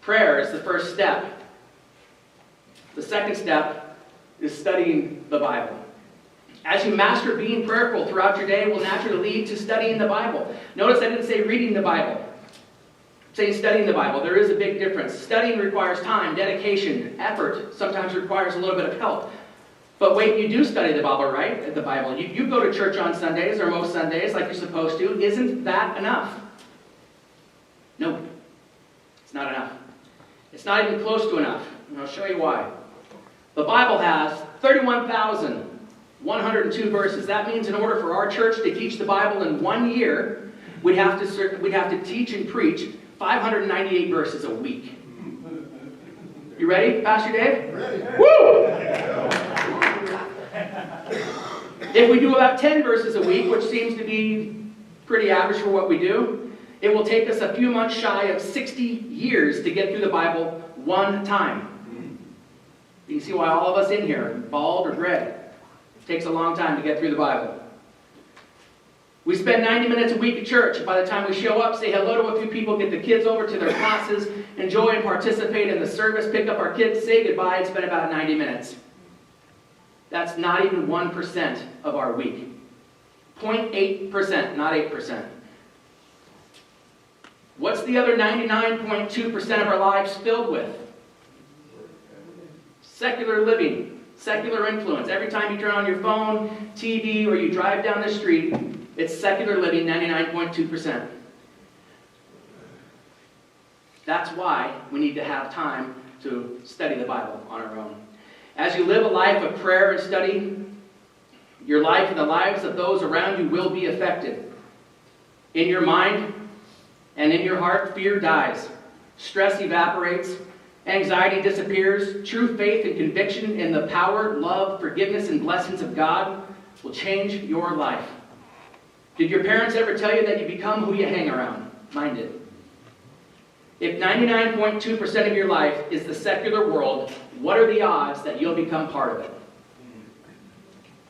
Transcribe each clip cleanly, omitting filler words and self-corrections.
Prayer is the first step. The second step is studying the Bible. As you master being prayerful throughout your day, it will naturally lead to studying the Bible. Notice I didn't say reading the Bible. I'm saying studying the Bible. There is a big difference. Studying requires time, dedication, effort. Sometimes requires a little bit of help. But wait, you do study the Bible, right? The Bible. You go to church on Sundays, or most Sundays, like you're supposed to. Isn't that enough? No. It's not enough. It's not even close to enough. And I'll show you why. The Bible has 31,102 verses. That means in order for our church to teach the Bible in 1 year, we'd have to teach and preach 598 verses a week. You ready, Pastor Dave? Ready. Woo! If we do about 10 verses a week, which seems to be pretty average for what we do, it will take us a few months shy of 60 years to get through the Bible one time. You can see why all of us in here, bald or gray, it takes a long time to get through the Bible. We spend 90 minutes a week at church. By the time we show up, say hello to a few people, get the kids over to their classes, enjoy and participate in the service, pick up our kids, say goodbye, and spend about 90 minutes. That's not even 1% of our week. 0.8%, not 8%. What's the other 99.2% of our lives filled with? Secular living, secular influence. Every time you turn on your phone, TV, or you drive down the street, it's secular living, 99.2%. That's why we need to have time to study the Bible on our own. As you live a life of prayer and study, your life and the lives of those around you will be affected. In your mind and in your heart, fear dies. Stress evaporates. Anxiety disappears. True faith and conviction in the power, love, forgiveness, and blessings of God will change your life. Did your parents ever tell you that you become who you hang around? Mine did. If 99.2% of your life is the secular world, what are the odds that you'll become part of it?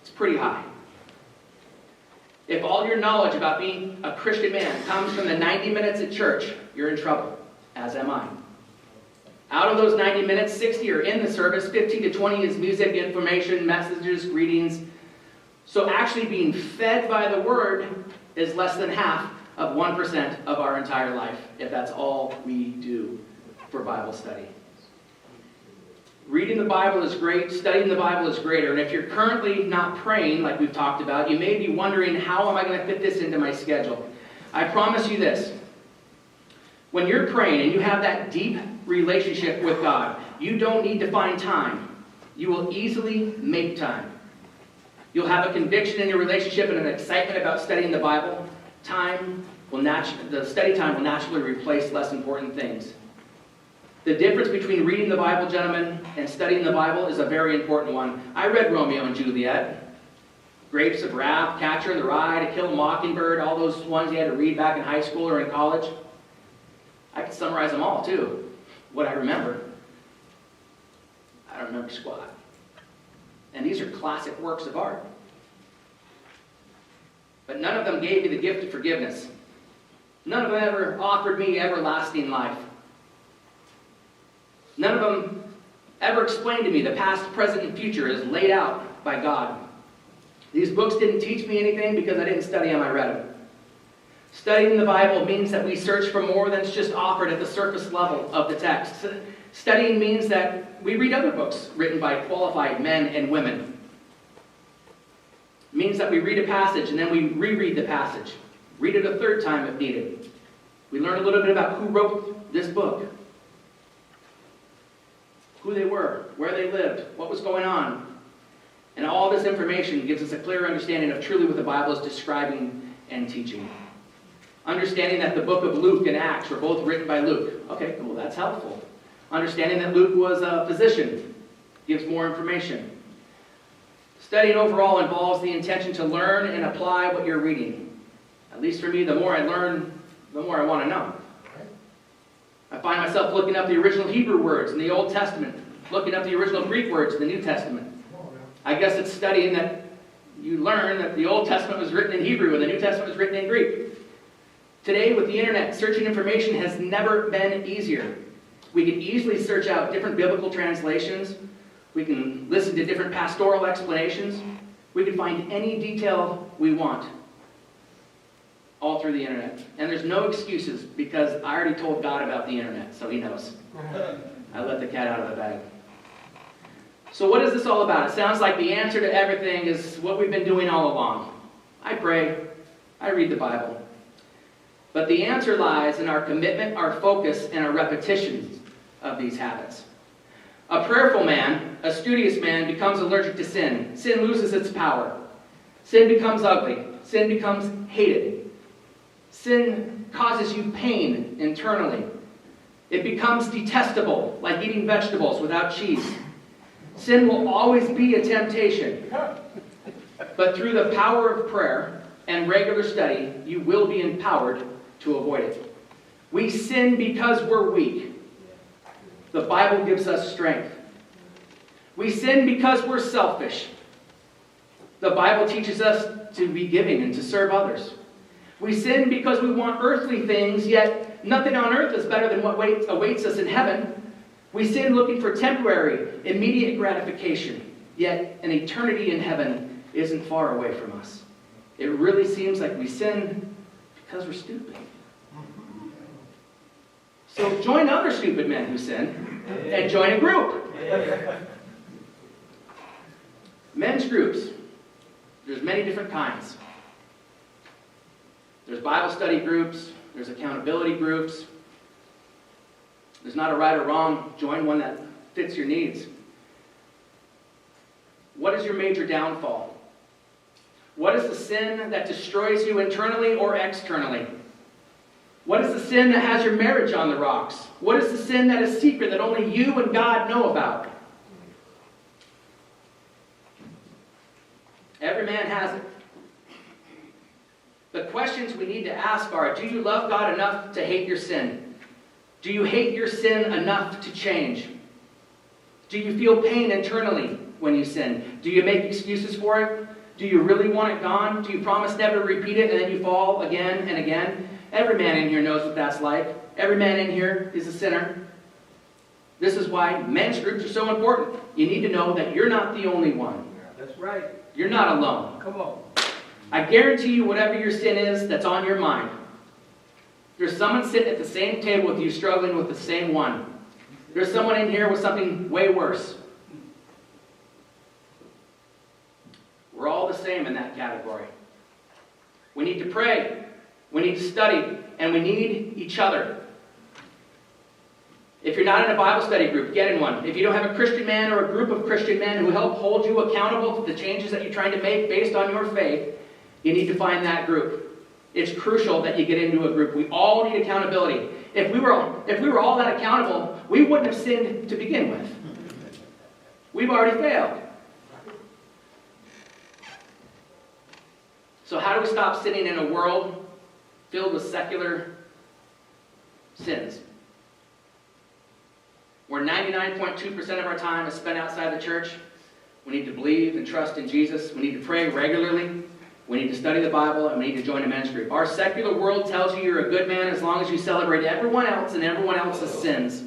It's pretty high. If all your knowledge about being a Christian man comes from the 90 minutes at church, you're in trouble, as am I. Out of those 90 minutes, 60 are in the service, 15 to 20 is music, information, messages, greetings. So actually being fed by the Word is less than half of 1% of our entire life, if that's all we do for Bible study. Reading the Bible is great, studying the Bible is greater, and if you're currently not praying, like we've talked about, you may be wondering, how am I going to fit this into my schedule? I promise you this. When you're praying and you have that deep relationship with God, you don't need to find time. You will easily make time. You'll have a conviction in your relationship and an excitement about studying the Bible. The study time will naturally replace less important things. The difference between reading the Bible, gentlemen, and studying the Bible is a very important one. I read Romeo and Juliet, Grapes of Wrath, Catcher in the Rye, To Kill a Mockingbird, all those ones you had to read back in high school or in college. I can summarize them all, too. What I remember. I don't remember squat. And these are classic works of art. But none of them gave me the gift of forgiveness. None of them ever offered me everlasting life. None of them ever explained to me the past, present, and future as laid out by God. These books didn't teach me anything because I didn't study them, I read them. Studying the Bible means that we search for more than's just offered at the surface level of the text. Studying means that we read other books written by qualified men and women. It means that we read a passage and then we reread the passage. Read it a third time if needed. We learn a little bit about who wrote this book. Who they were, where they lived, what was going on. And all this information gives us a clear understanding of truly what the Bible is describing and teaching. Understanding that the book of Luke and Acts were both written by Luke. Okay, cool, that's helpful. Understanding that Luke was a physician gives more information. Studying overall involves the intention to learn and apply what you're reading. At least for me, the more I learn, the more I want to know. I find myself looking up the original Hebrew words in the Old Testament, looking up the original Greek words in the New Testament. I guess it's studying that you learn that the Old Testament was written in Hebrew and the New Testament was written in Greek. Today, with the internet, searching information has never been easier. We can easily search out different biblical translations. We can listen to different pastoral explanations. We can find any detail we want all through the internet. And there's no excuses because I already told God about the internet, so he knows. I let the cat out of the bag. So what is this all about? It sounds like the answer to everything is what we've been doing all along. I pray. I read the Bible. But the answer lies in our commitment, our focus, and our repetitions of these habits. A prayerful man, a studious man, becomes allergic to sin. Sin loses its power. Sin becomes ugly. Sin becomes hated. Sin causes you pain internally. It becomes detestable, like eating vegetables without cheese. Sin will always be a temptation. But through the power of prayer and regular study, you will be empowered to avoid it. We sin because we're weak. The Bible gives us strength. We sin because we're selfish. The Bible teaches us to be giving and to serve others. We sin because we want earthly things, yet nothing on earth is better than what awaits us in heaven. We sin looking for temporary, immediate gratification, yet an eternity in heaven isn't far away from us. It really seems like we sin because we're stupid. So join other stupid men who sin and join a group. Men's groups. There's many different kinds. There's Bible study groups. There's accountability groups. There's not a right or wrong. Join one that fits your needs. What is your major downfall? What is the sin that destroys you internally or externally? What is the sin that has your marriage on the rocks? What is the sin that is secret that only you and God know about? Every man has it. The questions we need to ask are, do you love God enough to hate your sin? Do you hate your sin enough to change? Do you feel pain internally when you sin? Do you make excuses for it? Do you really want it gone? Do you promise never to repeat it and then you fall again and again? Every man in here knows what that's like. Every man in here is a sinner. This is why men's groups are so important. You need to know that you're not the only one. That's right. You're not alone. Come on. I guarantee you whatever your sin is that's on your mind, there's someone sitting at the same table with you struggling with the same one. There's someone in here with something way worse. We're all the same in that category. We need to pray. We need to study. And we need each other. If you're not in a Bible study group, get in one. If you don't have a Christian man or a group of Christian men who help hold you accountable to the changes that you're trying to make based on your faith, you need to find that group. It's crucial that you get into a group. We all need accountability. If we were all that accountable, we wouldn't have sinned to begin with. We've already failed. So how do we stop sinning in a world filled with secular sins? Where 99.2% of our time is spent outside the church, we need to believe and trust in Jesus. We need to pray regularly. We need to study the Bible, and we need to join a men's group. Our secular world tells you you're a good man as long as you celebrate everyone else and everyone else's sins.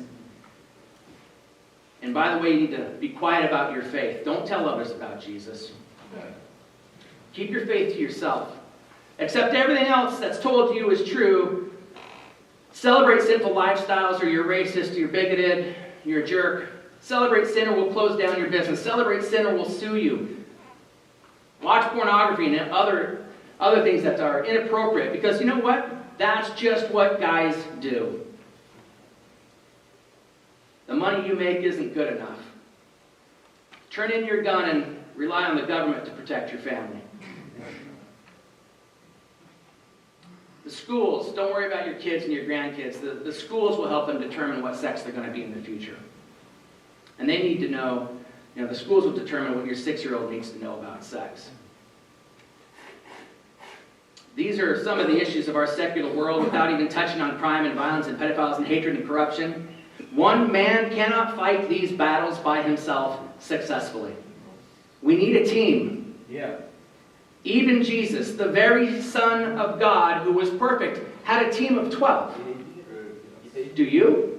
And by the way, you need to be quiet about your faith. Don't tell others about Jesus. Keep your faith to yourself. Accept everything else that's told to you is true. Celebrate sinful lifestyles, or you're racist, you're bigoted, you're a jerk. Celebrate sin or we'll close down your business. Celebrate sin or we'll sue you. Watch pornography and other things that are inappropriate. Because you know what? That's just what guys do. The money you make isn't good enough. Turn in your gun and rely on the government to protect your family. The schools, don't worry about your kids and your grandkids. The schools will help them determine what sex they're going to be in the future. And they need to know, the schools will determine what your 6-year-old needs to know about sex. These are some of the issues of our secular world without even touching on crime and violence and pedophiles and hatred and corruption. One man cannot fight these battles by himself successfully. We need a team. Yeah. Even Jesus, the very Son of God, who was perfect, had a team of 12. Do you?